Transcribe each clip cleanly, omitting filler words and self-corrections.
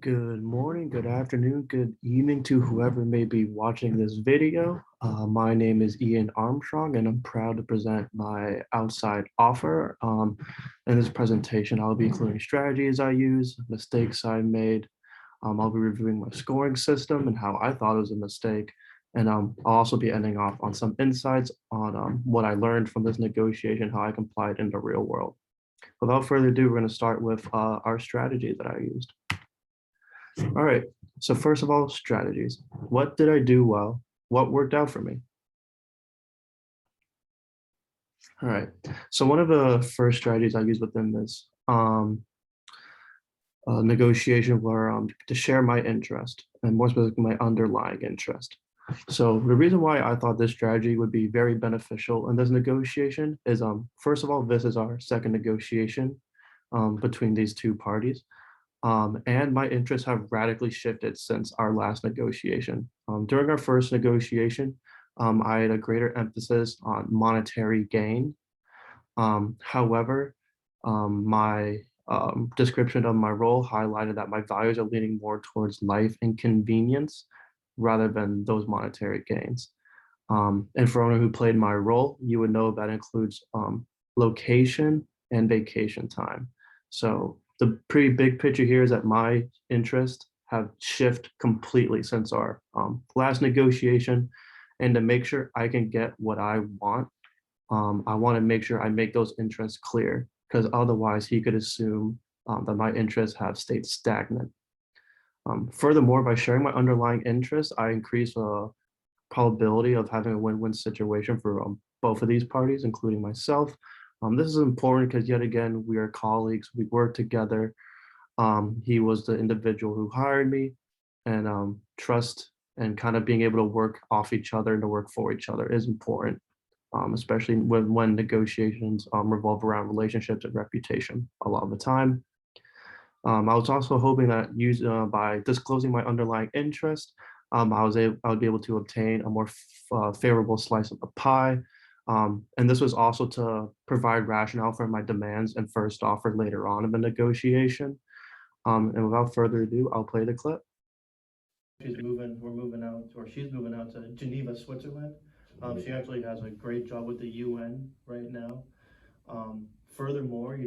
Good morning, good afternoon, good evening to whoever may be watching this video. My name is Ian Armstrong, and I'm proud to present my outside offer. In this presentation, I'll be including strategies I use, mistakes I made. I'll be reviewing my scoring system and how I thought it was a mistake. And I'll also be ending off on some insights on what I learned from this negotiation, how I can apply it in the real world. Without further ado, we're going to start with our strategy that I used. All right. So first of all, strategies. What did I do well? What worked out for me? All right. So one of the first strategies I used within this negotiation were to share my interest, and more specifically, my underlying interest. So the reason why I thought this strategy would be very beneficial in this negotiation is, first of all, this is our second negotiation between these two parties. And my interests have radically shifted since our last negotiation. During our first negotiation, I had a greater emphasis on monetary gain. However, my description of my role highlighted that my values are leaning more towards life and convenience rather than those monetary gains. And for anyone who played my role, you would know that includes location and vacation time. So the pretty big picture here is that my interests have shifted completely since our last negotiation. And to make sure I can get what I want to make sure I make those interests clear, because otherwise he could assume that my interests have stayed stagnant. Furthermore, by sharing my underlying interests, I increase the probability of having a win-win situation for both of these parties, including myself. This is important because yet again, we are colleagues, we work together. He was the individual who hired me, and trust and kind of being able to work off each other and to work for each other is important, especially when negotiations revolve around relationships and reputation a lot of the time. I was also hoping that by disclosing my underlying interest, I would be able to obtain a more favorable slice of the pie. And this was also to provide rationale for my demands and first offer later on in the negotiation. And without further ado, I'll play the clip. We're moving out, or she's moving out to Geneva, Switzerland. She actually has a great job with the UN right now. Furthermore,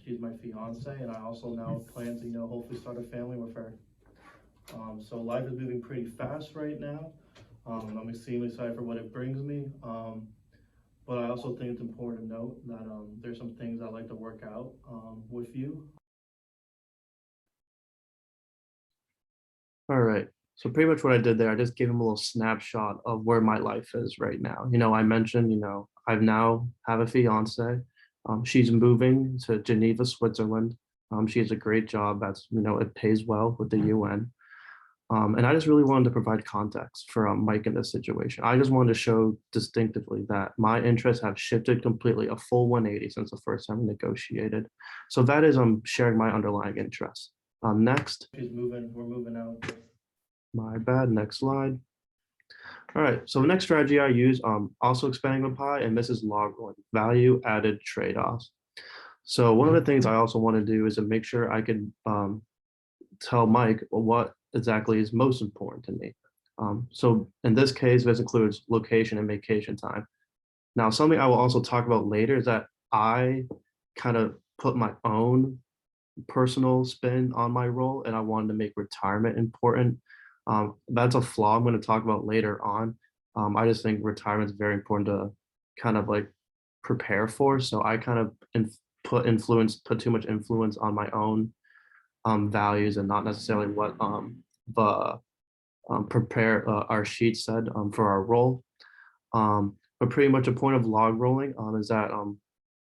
she's my fiance, and I also now plan to, hopefully start a family with her. So life is moving pretty fast right now. I'm extremely excited for what it brings me. But I also think it's important to note that there's some things I'd like to work out with you. All right. So pretty much what I did there, I just gave him a little snapshot of where my life is right now. I mentioned, I've now have a fiance. She's moving to Geneva, Switzerland. She has a great job. It pays well with the UN. And I just really wanted to provide context for Mike in this situation. I just wanted to show distinctively that my interests have shifted completely, a full 180 since the first time we negotiated. So that is sharing my underlying interests. Next. We're moving out. My bad, next slide. All right, so the next strategy I use, also expanding the pie, and this is log rolling, value added trade-offs. So one of the things I also want to do is to make sure I can tell Mike what exactly is most important to me. So in this case, this includes location and vacation time. Now, something I will also talk about later is that I kind of put my own personal spin on my role, and I wanted to make retirement important. That's a flaw I'm going to talk about later on. I just think retirement is very important to kind of like prepare for. So I kind of put too much influence on my own values and not necessarily what the prepare our sheet said for our role. But pretty much a point of log rolling is that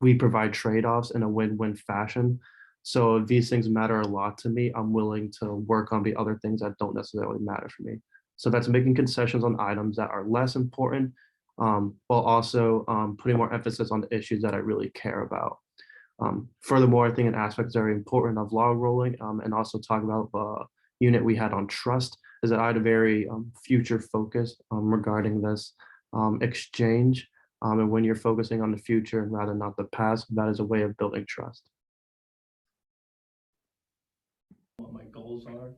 we provide trade-offs in a win-win fashion. So if these things matter a lot to me, I'm willing to work on the other things that don't necessarily matter for me. So that's making concessions on items that are less important, while also putting more emphasis on the issues that I really care about. Furthermore, I think an aspect very important of log rolling, and also talk about the unit we had on trust, is that I had a very future focus regarding this exchange. And when you're focusing on the future and rather not the past, that is a way of building trust. What my goals are.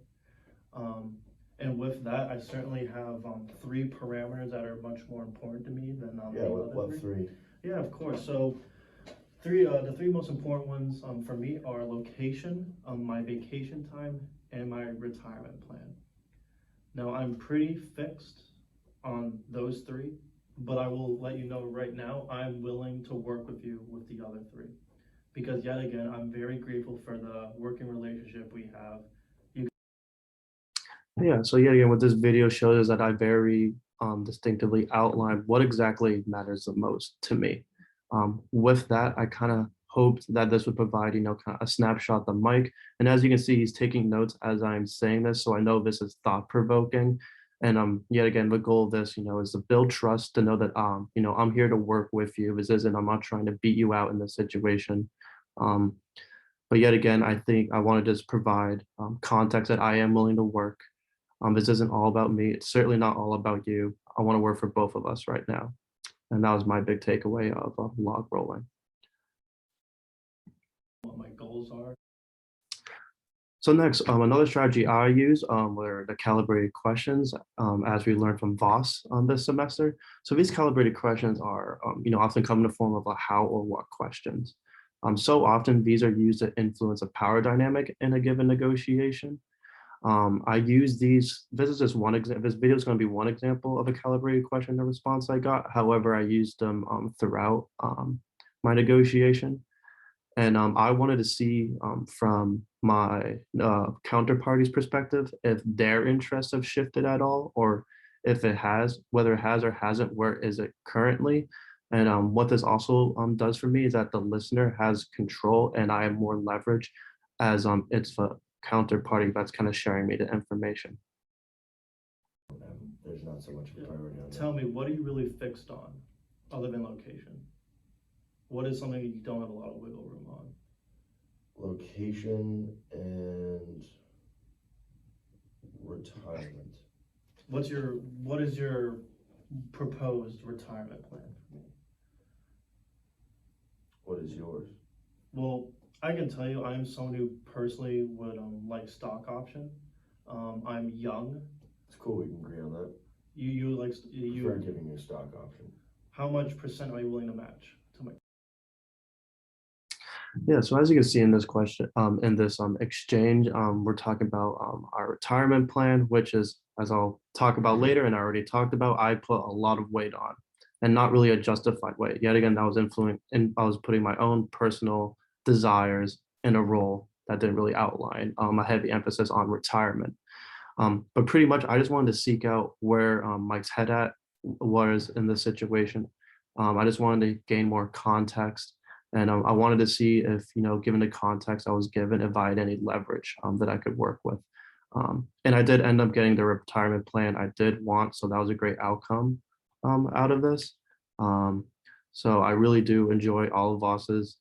Um, and with that, I certainly have three parameters that are much more important to me than Yeah, the what, other what three. three? Yeah, of course. So the three most important ones for me are location, my vacation time, and my retirement plan. Now I'm pretty fixed on those three, but I will let you know right now I'm willing to work with you with the other three because yet again I'm very grateful for the working relationship we have. Yeah, so yet again, what this video shows is that I very distinctively outlined what exactly matters the most to me. With that, I kind of hoped that this would provide, kind of a snapshot of the mic. And as you can see, he's taking notes as I'm saying this, so I know this is thought-provoking. And yet again, the goal of this, is to build trust, to know that I'm here to work with you. This isn't, I'm not trying to beat you out in this situation. Um, but yet again, I think I want to just provide context that I am willing to work. This isn't all about me. It's certainly not all about you. I want to work for both of us right now. And that was my big takeaway of log rolling. What my goals are. So next, another strategy I use were the calibrated questions, as we learned from Voss this semester. So these calibrated questions are, often come in the form of a how or what questions. So often these are used to influence a power dynamic in a given negotiation. I use these, this is just one example, this video is going to be one example of a calibrated question and response I got. However, I used them throughout my negotiation. And I wanted to see from my counterparty's perspective if their interests have shifted at all, or if it has, whether it has or hasn't, where is it currently? And what this also does for me is that the listener has control and I have more leverage as it's the counterparty that's kind of sharing me the information. There's not so much of a priority on that. Tell me, what are you really fixed on other than location? What is something you don't have a lot of wiggle room on? Location and retirement. What is your proposed retirement plan for me? What is yours? Well, I can tell you, I'm someone who personally would like stock option. I'm young. It's cool, we can agree on that. You like you. Prefer giving you a stock option. How much percent are you willing to match to my? Yeah, so as you can see in this question, in this exchange, we're talking about our retirement plan, which is, as I'll talk about later, and I already talked about, I put a lot of weight on, and not really a justified weight. Yet again, that was influencing, and I was putting my own personal desires in a role that didn't really outline a heavy emphasis on retirement. But pretty much, I just wanted to seek out where Mike's head at was in this situation. I just wanted to gain more context, and I wanted to see if, given the context I was given, if I had any leverage that I could work with. And I did end up getting the retirement plan I did want, so that was a great outcome out of this. So I really do enjoy all of Voss's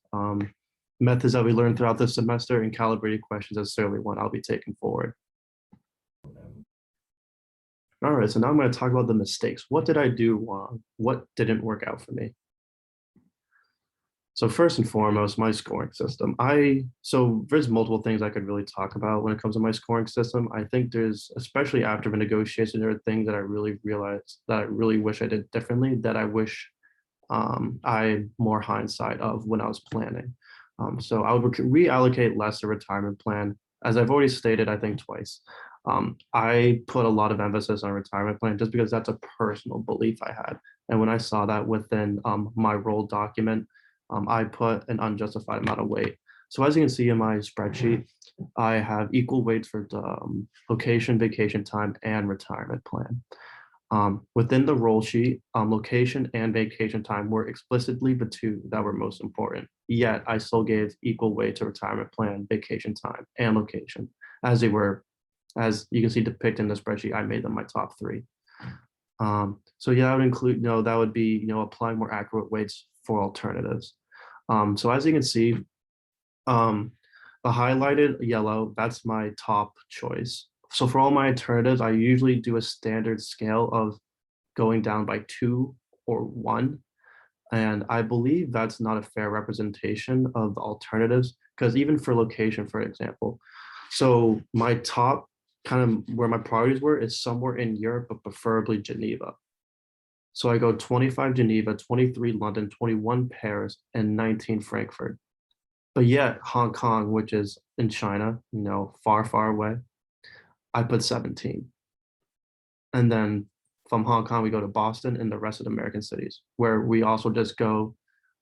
methods that we learned throughout this semester, and calibrated questions is certainly one I'll be taking forward. All right, so now I'm going to talk about the mistakes. What did I do wrong? What didn't work out for me? So first and foremost, my scoring system. So there's multiple things I could really talk about when it comes to my scoring system. I think there's, especially after the negotiation, there are things that I really realized that I really wish I did differently, that I wish I more hindsight of when I was planning. So I would reallocate less to retirement plan. As I've already stated, I think twice. I put a lot of emphasis on retirement plan just because that's a personal belief I had. And when I saw that within my role document, I put an unjustified amount of weight. So as you can see in my spreadsheet, I have equal weights for the location, vacation time, and retirement plan. Within the role sheet, location and vacation time were explicitly the two that were most important. Yet I still gave equal weight to retirement plan, vacation time, and location, as they were, as you can see depicted in the spreadsheet. I made them my top three. So yeah, I would include, that would be, applying more accurate weights for alternatives. So as you can see, the highlighted yellow, that's my top choice. So for all my alternatives, I usually do a standard scale of going down by 2 or 1. And I believe that's not a fair representation of the alternatives, because even for location, for example, so my top kind of where my priorities were is somewhere in Europe, but preferably Geneva. So I go 25 Geneva, 23 London, 21 Paris, and 19 Frankfurt. But yet Hong Kong, which is in China, far, far away, I put 17. And then from Hong Kong, we go to Boston and the rest of the American cities, where we also just go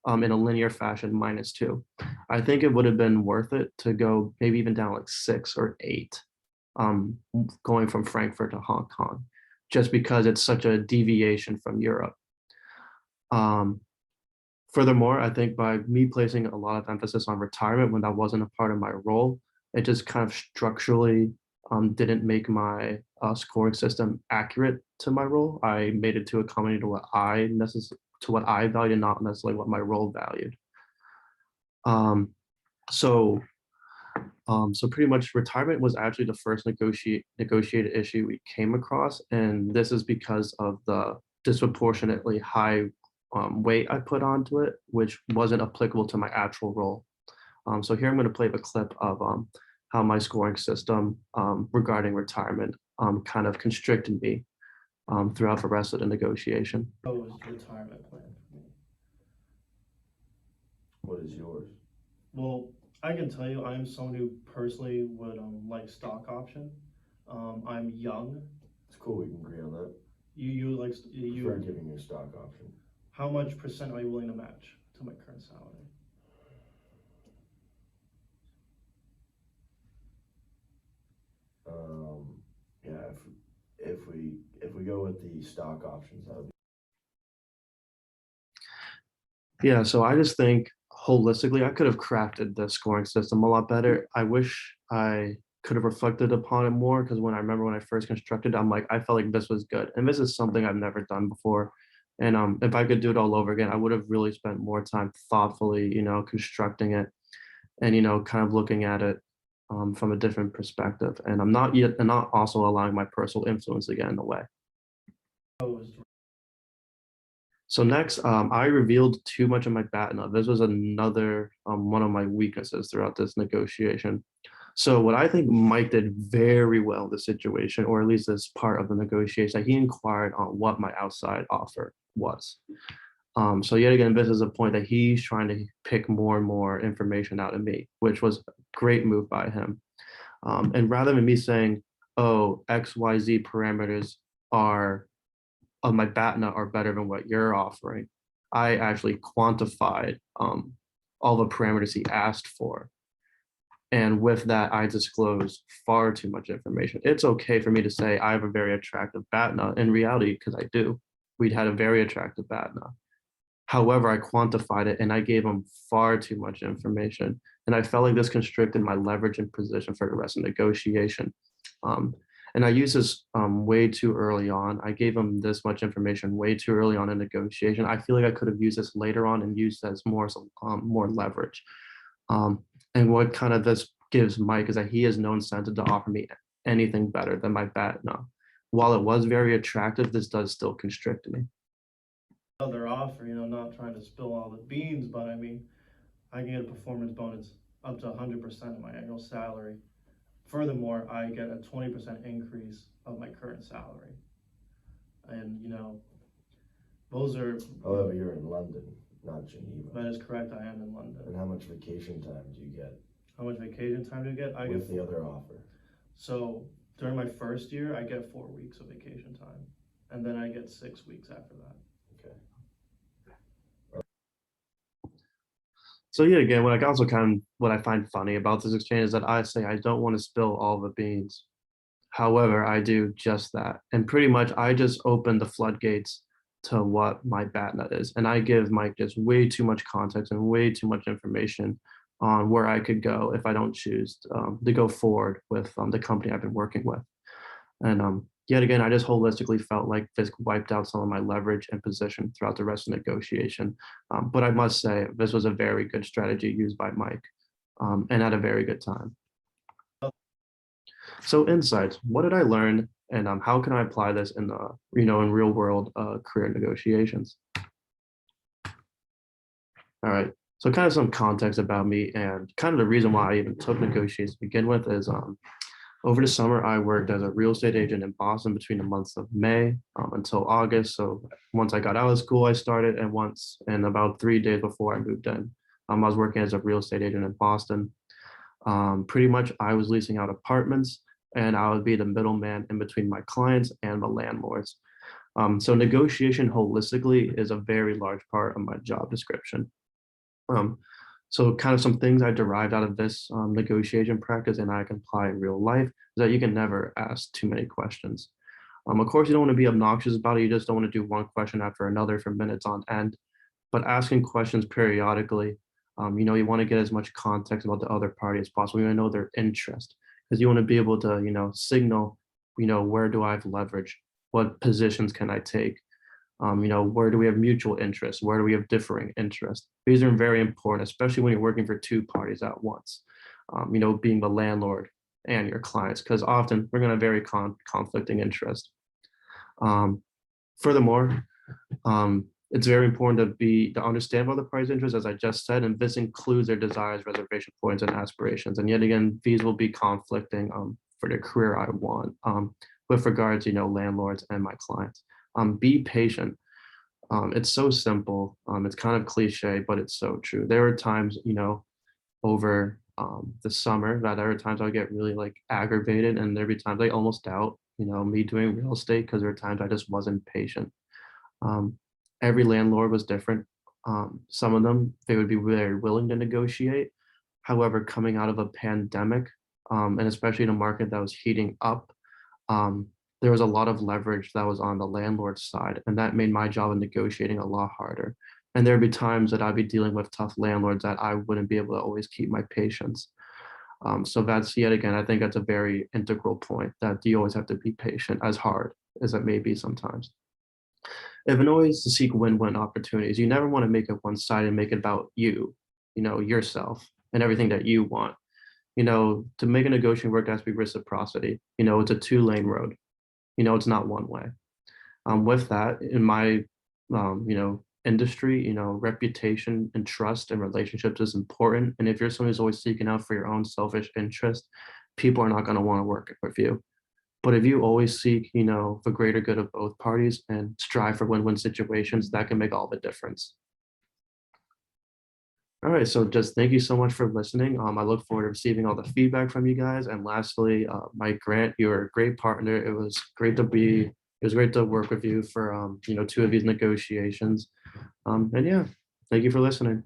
in a linear fashion -2. I think it would have been worth it to go maybe even down like 6 or 8, going from Frankfurt to Hong Kong, just because it's such a deviation from Europe. Um, Furthermore, I think by me placing a lot of emphasis on retirement when that wasn't a part of my role, it just kind of structurally didn't make my scoring system accurate to my role. I made it to accommodate to what I valued, not necessarily what my role valued. Um, so so pretty much retirement was actually the first negotiated issue we came across, and this is because of the disproportionately high weight I put onto it, which wasn't applicable to my actual role. So here I'm going to play the clip of how my scoring system regarding retirement kind of constricted me throughout the rest of the negotiation. Proposed retirement plan for me. What is yours? Well, I can tell you, I am someone who personally would like stock option. I'm young. It's cool, we can agree on that. You like For giving you a stock option. How much percent are you willing to match to my current salary? Yeah, if we go with the stock options, that would be. Yeah, so I just think holistically, I could have crafted the scoring system a lot better. I wish I could have reflected upon it more, because when I first constructed it, I'm like, I felt like this was good. And this is something I've never done before. And if I could do it all over again, I would have really spent more time thoughtfully, constructing it and, kind of looking at it from a different perspective. And I'm not also allowing my personal influence to get in the way. Proposed. So next, I revealed too much of my BATNA. This was another one of my weaknesses throughout this negotiation. So what I think Mike did very well in this situation, or at least this part of the negotiation, he inquired on what my outside offer was. So yet again, this is a point that he's trying to pick more and more information out of me, which was a great move by him. And rather than me saying, oh, XYZ parameters are of my BATNA are better than what you're offering, I actually quantified all the parameters he asked for. And with that, I disclosed far too much information. It's okay for me to say I have a very attractive BATNA. In reality, because I do, we'd had a very attractive BATNA. However, I quantified it and I gave him far too much information. And I felt like this constricted my leverage and position for the rest of the negotiation. And I used this way too early on. I gave him this much information way too early on in negotiation. I feel like I could have used this later on and used as more leverage. And what kind of this gives Mike is that he has no incentive to offer me anything better than my BATNA. While it was very attractive, this does still constrict me. Other offer, not trying to spill all the beans, but I mean, I can get a performance bonus up to 100% of my annual salary. Furthermore, I get a 20% increase of my current salary. And, those are, However, you're in London, not Geneva. that is correct, I am in London. And how much vacation time do you get How much vacation time do you get? with the other offer? So during my first year, I get 4 weeks of vacation time. And then I get 6 weeks after that. Okay. So yeah, again, what I find funny about this exchange is that I say I don't want to spill all the beans. However, I do just that. And pretty much I just open the floodgates to what my BATNA is. And I give Mike just way too much context and way too much information on where I could go if I don't choose to go forward with the company I've been working with. And yet again, I just holistically felt like this wiped out some of my leverage and position throughout the rest of the negotiation. But I must say, this was a very good strategy used by Mike and at a very good time. So insights, what did I learn and how can I apply this in the, in real world career negotiations? All right, so kind of some context about me and kind of the reason why I even took negotiations to begin with is Over the summer, I worked as a real estate agent in Boston between the months of May until August. So once I got out of school, I started, and once and about 3 days before I moved in, I was working as a real estate agent in Boston. Pretty much, I was leasing out apartments, and I would be the middleman in between my clients and the landlords. So negotiation holistically is a very large part of my job description. Um, so kind of some things I derived out of this negotiation practice and I can apply in real life is that you can never ask too many questions. Of course, you don't want to be obnoxious about it. You just don't want to do one question after another for minutes on end. But asking questions periodically, you want to get as much context about the other party as possible. You want to know their interest because you want to be able to, signal, where do I have leverage? What positions can I take? Where do we have mutual interests? Where do we have differing interests? These are very important, especially when you're working for two parties at once, being the landlord and your clients, because often we're going to have very conflicting interests. Furthermore, it's very important to understand other parties' interests, as I just said, and this includes their desires, reservation points, and aspirations. And yet again, these will be conflicting for the career I want with regards, landlords and my clients. Be patient. It's so simple. It's kind of cliche, but it's so true. There are times, over the summer that there are times I get really like aggravated, and there'd be times I almost doubt, me doing real estate because there are times I just wasn't patient. Um, every landlord was different. Some of them, they would be very willing to negotiate. However, coming out of a pandemic, and especially in a market that was heating up, um, there was a lot of leverage that was on the landlord's side, and that made my job in negotiating a lot harder. And there'd be times that I'd be dealing with tough landlords that I wouldn't be able to always keep my patience. So that's yet again, I think that's a very integral point that you always have to be patient, as hard as it may be sometimes. And always to seek win-win opportunities. You never want to make it one-sided and make it about you, yourself and everything that you want. To make a negotiation work, there has to be reciprocity. It's a two-lane road. It's not one way. With that, in my, industry, reputation and trust and relationships is important. And if you're someone who's always seeking out for your own selfish interest, people are not going to want to work with you. But if you always seek, the greater good of both parties and strive for win-win situations, that can make all the difference. All right, so just thank you so much for listening. I look forward to receiving all the feedback from you guys. And lastly, Mike Grant, you're a great partner. It was great to work with you for two of these negotiations. And yeah, thank you for listening.